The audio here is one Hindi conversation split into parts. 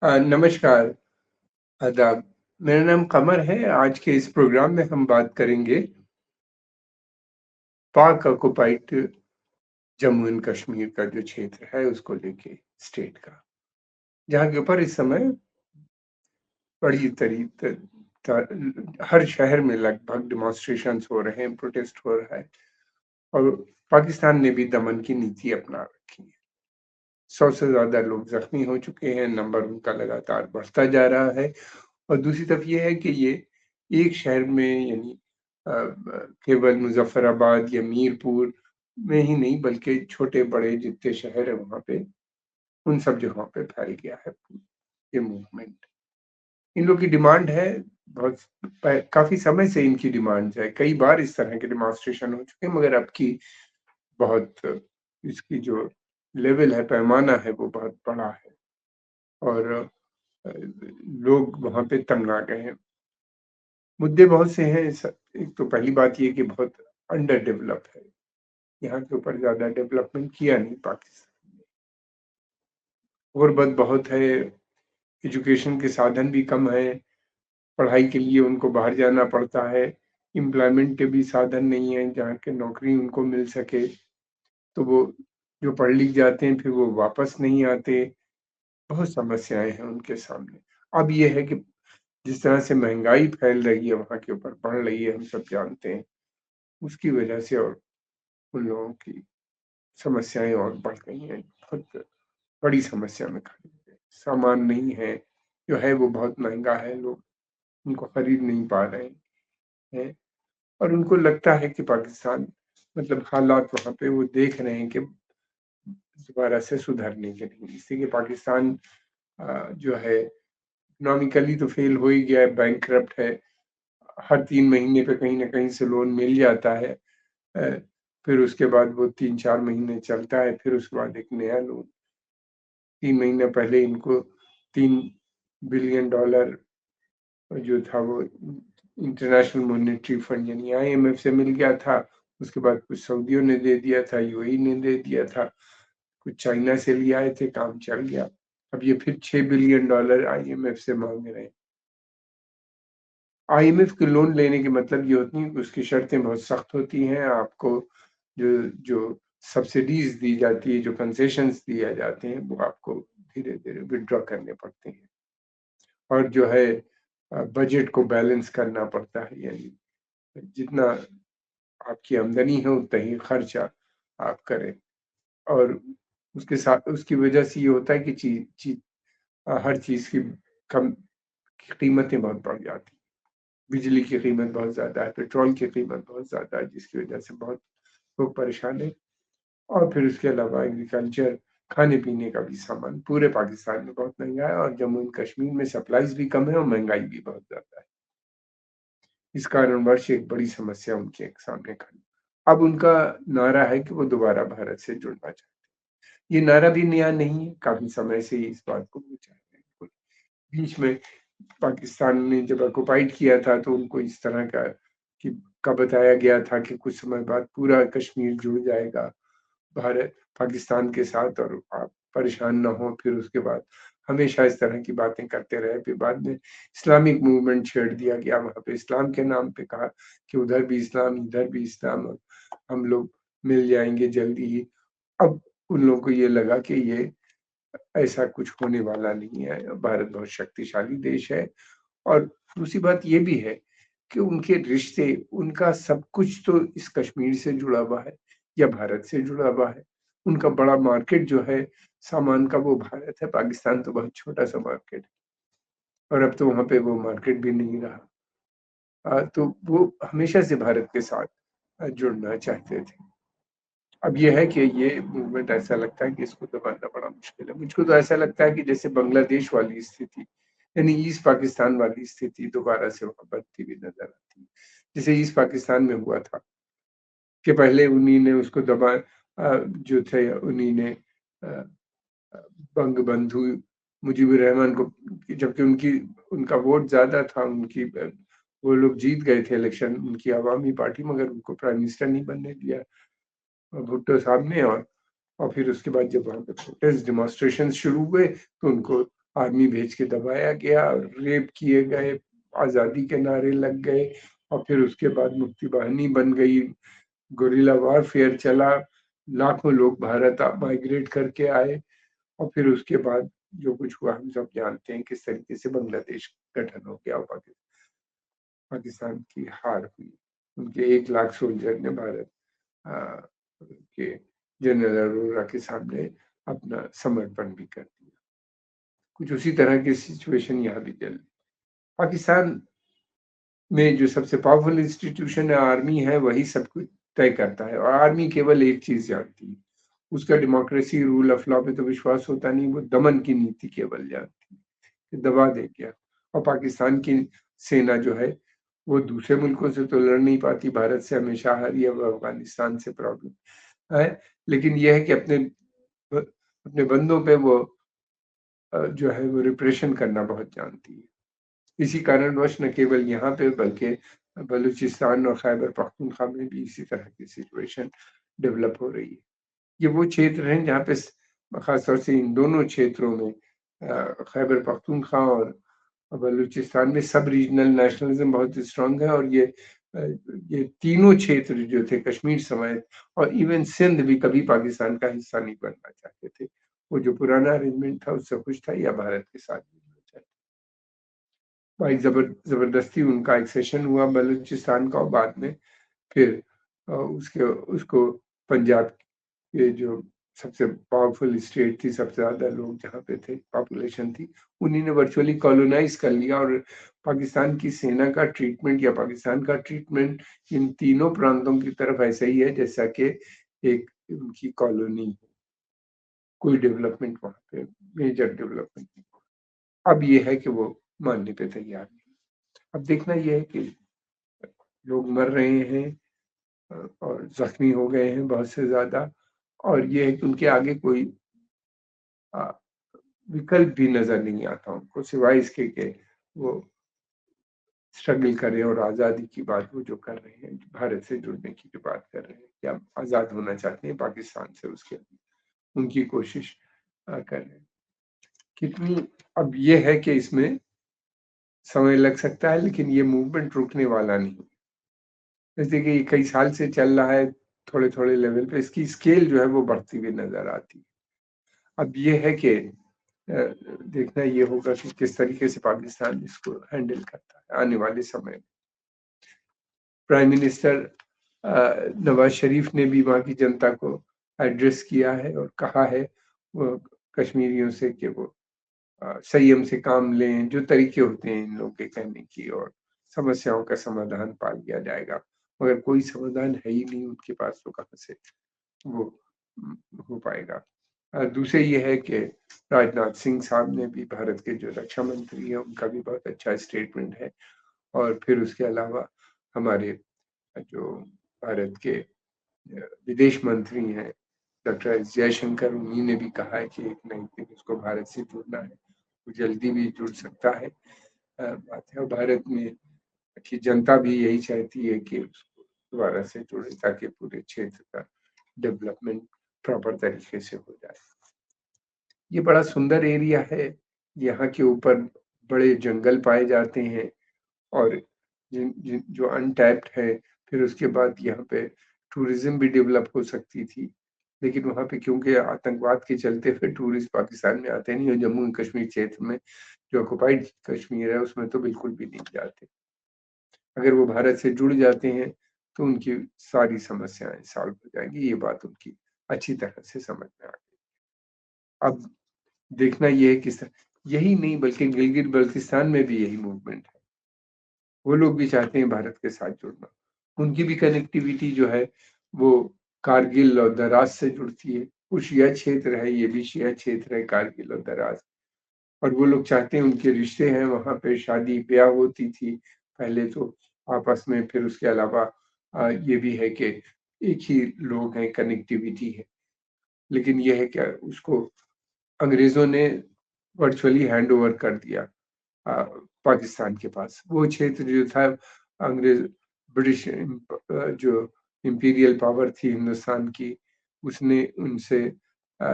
नमस्कार, आदाब। मेरा नाम कमर है। आज के इस प्रोग्राम में हम बात करेंगे पाक ऑक्युपाइड जम्मू एंड कश्मीर का जो क्षेत्र है उसको लेके, स्टेट का, जहाँ के ऊपर इस समय बड़ी तरी त त हर शहर में लगभग डेमोंस्ट्रेशंस हो रहे हैं, प्रोटेस्ट हो रहा है और पाकिस्तान ने भी दमन की नीति अपना रखी है। 100 से ज़्यादा लोग ज़ख्मी हो चुके हैं, नंबर उनका लगातार बढ़ता जा रहा है और दूसरी तरफ ये है कि ये एक शहर में यानी केवल मुज़फ़्फ़राबाद या मीरपुर में ही नहीं बल्कि छोटे-बड़े जितने शहर हैं वहाँ पे, उन सब जगहों पे फैल गया है ये मूवमेंट। इन लोग की डिमांड है बहुत काफ़ी समय से इनकी डिमांड्स है। कई बार इस तरह के डेमोंस्ट्रेशन हो चुके हैं मगर अब की बहुत इसकी जो लेवल है, पैमाना है वो बहुत बड़ा है और लोग वहाँ पे तंग आ गए हैं। मुद्दे बहुत से हैं। एक तो पहली बात ये कि बहुत अंडर डेवलप है। यहाँ के ऊपर ज़्यादा डेवलपमेंट किया नहीं पाकिस्तान ने। गुर्बत बहुत है, एजुकेशन के साधन भी कम हैं, पढ़ाई के लिए उनको बाहर जाना पड़ता है, एम्प्लॉयमेंट के भी साधन नहीं हैं जहाँ के नौकरी उनको मिल सके। तो वो जो पढ़ लिख जाते हैं फिर वो वापस नहीं आते, बहुत समस्याएँ हैं उनके सामने। अब ये है कि जिस तरह से महँगाई फैल रही है वहाँ के ऊपर, बढ़ रही है, हम सब जानते हैं, उसकी वजह से और उन लोगों की समस्याएँ और बढ़ गई हैं, बहुत बड़ी समस्या में खड़े हैं। सामान नहीं है, जो है वो बहुत महँगा है, लोग उनको खरीद नहीं पा रहे हैं और उनको लगता है कि पाकिस्तान मतलब हालात वहाँ पे वो देख रहे हैं कि दोबारा से सुधरने के नहीं। इससे कि पाकिस्तान जो है इकोनॉमिकली तो फेल हो ही गया है, बैंकरप्ट है। हर 3 महीने पे कहीं न कहीं से लोन मिल जाता है। अ, फिर उसके बाद वो 3-4 महीने चलता है, फिर उसके बाद एक नया लोन। 3 महीने पहले इनको $3 बिलियन जो था वो इंटरनेशनल मॉनेटरी फंड यानी आईएमएफ से मिल गया था। उसके बाद कुछ सऊदियों ने दे दिया था, यूएई ने दे दिया था, कुछ चाइना से ले आए थे, काम चल गया। अब ये फिर $6 बिलियन आईएमएफ से माँग रहे हैं। आईएमएफ के लोन लेने के मतलब ये होती है कि उसकी शर्तें बहुत सख्त होती हैं। आपको जो जो सब्सिडीज़ दी जाती है, जो कंसेशंस दिए जाते हैं, वो आपको धीरे-धीरे विथड्रॉ करने पड़ते हैं और जो है बजट को बैलेंस करना पड़ता है, यानी जितना आपकी आमदनी है उतना ही खर्चा आप करें और उसके साथ उसकी वजह से ये होता है कि हर चीज़ की कम कीमतें बहुत बढ़ जाती हैं। बिजली की कीमत बहुत ज़्यादा है, पेट्रोल की कीमत बहुत ज़्यादा है, जिसकी वजह से बहुत लोग परेशान हैं और फिर उसके अलावा एग्रीकल्चर, खाने-पीने का भी सामान पूरे पाकिस्तान में बहुत महँगा है और जम्मू एंड कश्मीर में सप्लाइज़ भी कम है और महँगाई भी बहुत ज़्यादा है। इस कारणवश एक बड़ी समस्या उनके सामने खड़ी। अब उनका नारा है कि वो दोबारा भारत से जुड़ना चाहते हैं। ये नारा भी नया नहीं है, काफ़ी समय से ही इस बात को वो चाहते हैं। बीच में पाकिस्तान ने जब ऑक्युपाइड किया था तो उनको इस तरह कि बताया गया था कि कुछ समय बाद पूरा कश्मीर जुड़ जाएगा भारत पाकिस्तान के साथ और आप परेशान ना हो। फिर उसके बाद हमेशा इस तरह की बातें करते रहे। फिर बाद में इस्लामिक मूवमेंट छेड़ दिया गया, वहाँ पे इस्लाम के नाम पे कहा कि उधर भी इस्लाम, इधर भी इस्लाम और हम लोग मिल जाएँगे जल्दी ही। अब उन लोगों को ये लगा कि ये ऐसा कुछ होने वाला नहीं है। भारत बहुत शक्तिशाली देश है और दूसरी बात ये भी है कि उनके रिश्ते, उनका सब कुछ तो इस कश्मीर से जुड़ा हुआ है या भारत से जुड़ा हुआ है। उनका बड़ा मार्केट जो है सामान का वो भारत है, पाकिस्तान तो बहुत छोटा-सा मार्केट है और अब तो वहाँ पे वो मार्केट भी नहीं रहा। तो वो हमेशा से भारत के साथ जुड़ना चाहते थे। अब ये है कि ये मूवमेंट ऐसा लगता है कि इसको दबाना बड़ा मुश्किल है। मुझको तो ऐसा लगता है कि जैसे बांग्लादेश वाली स्थिति, यानी ईस्ट पाकिस्तान वाली स्थिति दोबारा से वहाँ बनती हुई नज़र आती है। जैसे ईस्ट पाकिस्तान में हुआ था कि पहले उन्हीं ने उसको जो थे उन्हीं ने अ बंग-बंधु मुजीबुर रहमान को, जबकि उनका वोट ज़्यादा था, वो लोग जीत गए थे इलेक्शन, उनकी अवामी पार्टी, मगर उनको प्राइम मिनिस्टर नहीं बनने दिया भुट्टो साहब ने और फिर उसके बाद जब वहाँ पे प्रोटेस्ट डेमोंस्ट्रेशन शुरू हुए तो उनको आर्मी भेज के दबाया गया, रेप किए गए, आज़ादी के नारे लग गए और फिर उसके बाद मुक्ति बाहिनी बन गई, गुरिल्ला वॉरफेयर चला, लाखों लोग भारत माइग्रेट करके आए और फिर उसके बाद जो कुछ हुआ हम सब जानते हैं, किस तरीके से बांग्लादेश गठन हो गया और पाकिस्तान की हार हुई। उनके 1 लाख सोल्जर ने भारत के जनरल अरोरा के सामने अपना समर्पण भी कर दिया। कुछ उसी तरह की सिचुएशन यहाँ भी चल रही। पाकिस्तान में जो सबसे पावरफुल इंस्टीट्यूशन है आर्मी है, वही सब कुछ तय करता है और आर्मी केवल एक चीज़ जानती है, उसका डेमोक्रेसी, रूल ऑफ लॉ पे तो विश्वास होता नहीं, वो दमन की नीति केवल जानती है कि दबा दे क्या। और पाकिस्तान की सेना जो है, वो दूसरे मुल्कों से तो लड़ नहीं पाती, भारत से हमेशा हारी है, वो अफ़गानिस्तान से प्रॉब्लम है, लेकिन ये है कि अपने बंदों पे वो जो है वो रिप्रेशन करना बहुत जानती है। इसी कारणवश न केवल यहाँ पे बल्कि बलूचिस्तान और खैबर पख्तूनख्वा में भी इसी तरह की सिचुएशन डेवलप हो रही है। ये वो क्षेत्र हैं जहाँ पे ख़ास तौर से इन दोनों क्षेत्रों में खैबर पख्तूनख्वा और बलूचिस्तान में सब रीजनल नेशनलिज्म बहुत स्ट्रॉन्ग है और अ, ये तीनों क्षेत्र जो थे कश्मीर समेत और इवन सिंध भी कभी पाकिस्तान का हिस्सा नहीं बनना चाहते थे। वो जो पुराना अरेंजमेंट था उससे खुश था या भारत के साथ जुड़ना चाहते। भाई ज़बरदस्ती उनका एक्सेशन हुआ बलूचिस्तान का और बाद में फिर उसके उसको पंजाब के जो सबसे पावरफुल स्टेट थी, सबसे ज़्यादा लोग जहाँ पे थे, पॉपुलेशन थी, उन्हीं ने वर्चुअली कॉलोनाइज़ कर लिया और पाकिस्तान की सेना का ट्रीटमेंट या पाकिस्तान का ट्रीटमेंट इन तीनों प्रांतों की तरफ ऐसा ही है जैसा कि एक उनकी कॉलोनी है। कोई डेवलपमेंट वहाँ पे मेजर डेवलपमेंट नहीं हुआ। अब ये है कि वो मानने पे तैयार नहीं। अब देखना ये है कि लोग मर रहे हैं और ज़ख्मी हो गए हैं बहुत से ज़्यादा और ये है कि उनके आगे कोई अ, विकल्प भी नज़र नहीं आता उनको सिवाय इसके कि वो स्ट्रगल करें और आज़ादी की बात वो जो कर रहे हैं, भारत से जुड़ने की जो बात कर रहे हैं कि हम आज़ाद होना चाहते हैं पाकिस्तान से उसके लिए उनकी कोशिश कर रहे हैं। कितनी अब ये है कि इसमें समय लग सकता है लेकिन ये मूवमेंट रुकने वाला नहीं। जैसे कि कई साल से चल रहा है थोड़े-थोड़े लेवल पे इसकी स्केल जो है वो बढ़ती हुई नज़र आती है। अब ये है कि देखना ये होगा कि किस तरीके से पाकिस्तान इसको हैंडल करता है आने वाले समय में। प्राइम मिनिस्टर नवाज शरीफ ने भी वहाँ की जनता को एड्रेस किया है और कहा है वो कश्मीरियों से कि वो संयम से काम लें, जो तरीके होते हैं इन लोगों के कहने की और समस्याओं का समाधान पा लिया जाएगा। मगर कोई समाधान है ही नहीं उनके पास तो कहाँ से वो हो पाएगा। दूसरे ये है कि राजनाथ सिंह साहब ने भी भारत के जो रक्षा मंत्री हैं उनका भी बहुत अच्छा स्टेटमेंट है और फिर उसके अलावा हमारे जो भारत के विदेश मंत्री हैं डॉक्टर एस जयशंकर उन्हीं ने भी कहा है कि एक ना एक दिन उसको भारत से जुड़ना है, वो जल्दी भी जुड़ सकता है। बात है और भारत में की जनता भी यही चाहती है कि उसको दोबारा से जुड़े ताकि पूरे क्षेत्र का डेवलपमेंट प्रॉपर तरीके से हो जाए। ये बड़ा सुंदर एरिया है, यहाँ के ऊपर बड़े जंगल पाए जाते हैं और जिन जिन जो अनटैप्ड है, फिर उसके बाद यहाँ पे टूरिज़्म भी डेवलप हो सकती थी। लेकिन वहाँ पे क्योंकि आतंकवाद के चलते फिर टूरिस्ट पाकिस्तान में आते नहीं और जम्मू एंड कश्मीर क्षेत्र में जो ऑक्युपाइड कश्मीर है, उसमें तो बिल्कुल भी नहीं जाते। अगर वो भारत से जुड़ जाते हैं, तो उनकी सारी समस्याएँ सॉल्व हो जाएँगी, ये बात उनकी अच्छी तरह से समझ में आ गई। अब देखना ये है किस यही नहीं बल्कि गिलगित-बाल्टिस्तान में भी यही मूवमेंट है। वो लोग भी चाहते हैं भारत के साथ जुड़ना। उनकी भी कनेक्टिविटी जो है वो कारगिल और दराज़ से जुड़ती है। वो शिया क्षेत्र है, ये भी शिया क्षेत्र है कारगिल और दराज़ और वो लोग चाहते हैं उनके रिश्ते हैं वहाँ पे शादी-ब्याह होती थी पहले तो आपस में फिर उसके अलावा ये भी है कि एक ही लोग हैं, कनेक्टिविटी है। लेकिन ये है क्या उसको अंग्रेज़ों ने वर्चुअली हैंड ओवर कर दिया पाकिस्तान के पास। वो क्षेत्र जो था अंग्रेज़ ब्रिटिश जो इम्पीरियल पावर थी हिंदुस्तान की, उसने उनसे अ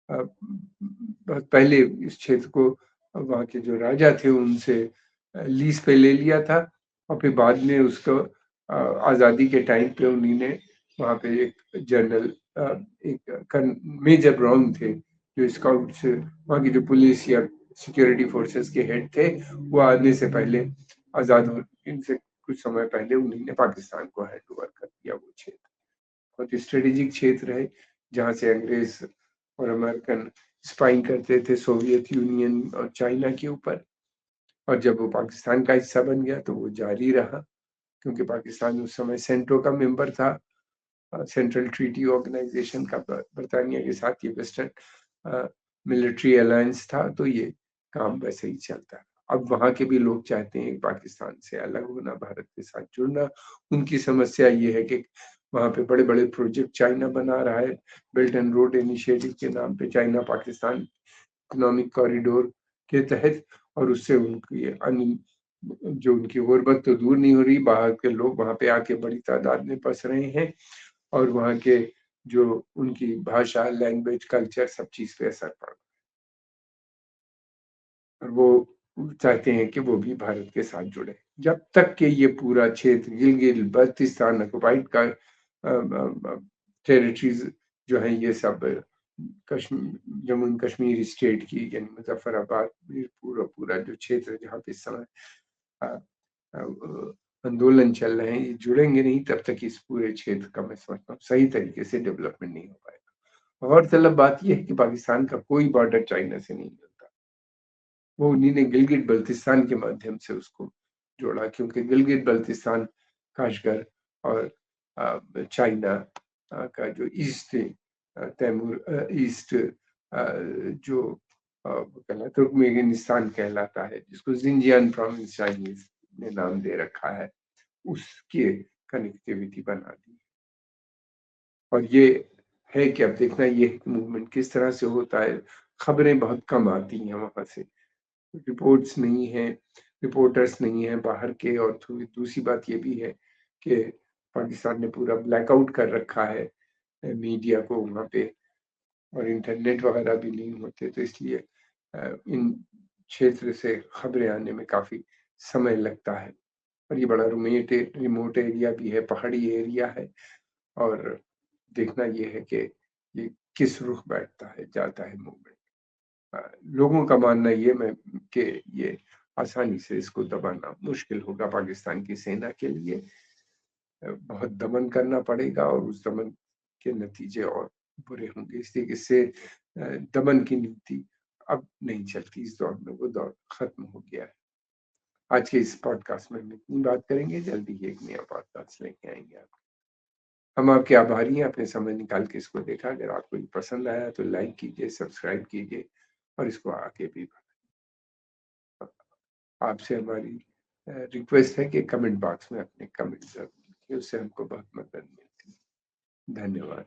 बहुत पहले इस क्षेत्र को वहाँ के जो राजा थे उनसे लीज़ पे ले लिया था और फिर बाद में उसको आज़ादी के टाइम पे उन्हीं ने वहाँ पे एक जनरल एक मेजर ब्राउन थे जो स्काउट्स वहाँ की जो पुलिस या सिक्योरिटी फोर्सेस के हेड थे, वो आने से पहले आज़ाद हो इनसे कुछ समय पहले उन्हीं ने पाकिस्तान को हैंड ओवर कर दिया वो क्षेत्र। बहुत स्ट्रेटेजिक क्षेत्र है जहाँ से अंग्रेज और अमेरिकन स्पाइंग करते थे सोवियत यूनियन और चाइना के ऊपर, और जब वो पाकिस्तान का हिस्सा बन गया तो वो जारी रहा, क्योंकि पाकिस्तान उस समय सेंटो का मेंबर था, सेंट्रल ट्रीटी ऑर्गेनाइजेशन का बरतानिया के साथ ये वेस्टर्न मिलिट्री अलायंस था, तो ये काम वैसे ही चलता है। अब वहाँ के भी लोग चाहते हैं पाकिस्तान से अलग होना, भारत के साथ जुड़ना। उनकी समस्या ये है कि वहाँ पे बड़े-बड़े प्रोजेक्ट चाइना बना रहा है, बेल्ट एंड रोड इनिशिएटिव के नाम पे चाइना पाकिस्तान इकोनॉमिक कॉरिडोर के तहत, और उससे उनकी जो उनकी गुर्बत तो दूर नहीं हो रही, बाहर के लोग वहाँ पे आके बड़ी तादाद में बस रहे हैं और वहाँ के जो उनकी भाषा, लैंग्वेज, कल्चर सब चीज़ पे असर पड़ रहा है। और वो चाहते हैं कि वो भी भारत के साथ जुड़े। जब तक कि ये पूरा क्षेत्र गिलगित बाल्टिस्तान ऑक्युपाइड का टेरिटरीज़ जो हैं ये सब जम्मू एंड कश्मीर स्टेट की, यानी मुज़फ्फराबाद, पूरा जो क्षेत्र जहाँ पे इस समय अ आंदोलन चल रहे हैं, ये जुड़ेंगे नहीं तब तक इस पूरे क्षेत्र का मैं समझता हूँ सही तरीके से डेवलपमेंट नहीं हो पाएगा। गौरतलब बात ये है कि पाकिस्तान का कोई बॉर्डर चाइना से नहीं मिलता। वो उन्हीं ने गिलगित बल्तिस्तान के माध्यम से उसको जोड़ा, क्योंकि गिलगित बल्तिस्तान काशगर और चाइना का जो ईस्ट तैमूर ईस्ट जो तुर्कमेनिस्तान कहलाता है, जिसको जिनजियान प्रोविंस चाइनीज ने नाम दे रखा है, उसके कनेक्टिविटी बना दी। और ये है कि अब देखना ये है कि मूवमेंट किस तरह से होता है। खबरें बहुत कम आती हैं वहाँ से, रिपोर्ट्स नहीं हैं, रिपोर्टर्स नहीं हैं बाहर के, और थोड़ी दूसरी बात ये भी है कि पाकिस्तान ने पूरा ब्लैकआउट कर रखा है मीडिया को वहाँ पे, और इंटरनेट वगैरह भी नहीं होते, तो इसलिए इन क्षेत्र से खबरें आने में काफ़ी समय लगता है। और ये बड़ा रिमोट एरिया भी है, पहाड़ी एरिया है, और देखना ये है कि ये किस रुख बैठता है, जाता है मूवमेंट। लोगों का मानना ये मैं कि ये आसानी से इसको दबाना मुश्किल होगा पाकिस्तान की सेना के लिए। बहुत दमन करना पड़ेगा और उस दमन के नतीजे और बुरे होंगे, इसलिए इससे दमन की नीति अब नहीं चलती इस दौर में, वो दौर खत्म हो गया है। आज के इस पॉडकास्ट में हम इतनी बात करेंगे, जल्दी ही एक नया पॉडकास्ट लेके आएंगे आप। हम आपके आभारी हैं, आपने समय निकाल के इसको देखा। अगर आपको ये पसंद आया तो लाइक कीजिए, सब्सक्राइब कीजिए और इसको आगे भी आपसे हमारी रिक्वेस्ट है कि कमेंट बॉक्स में अपने कमेंट ज़रूर लिखिए, उससे हमको बहुत मदद मिलती है। धन्यवाद।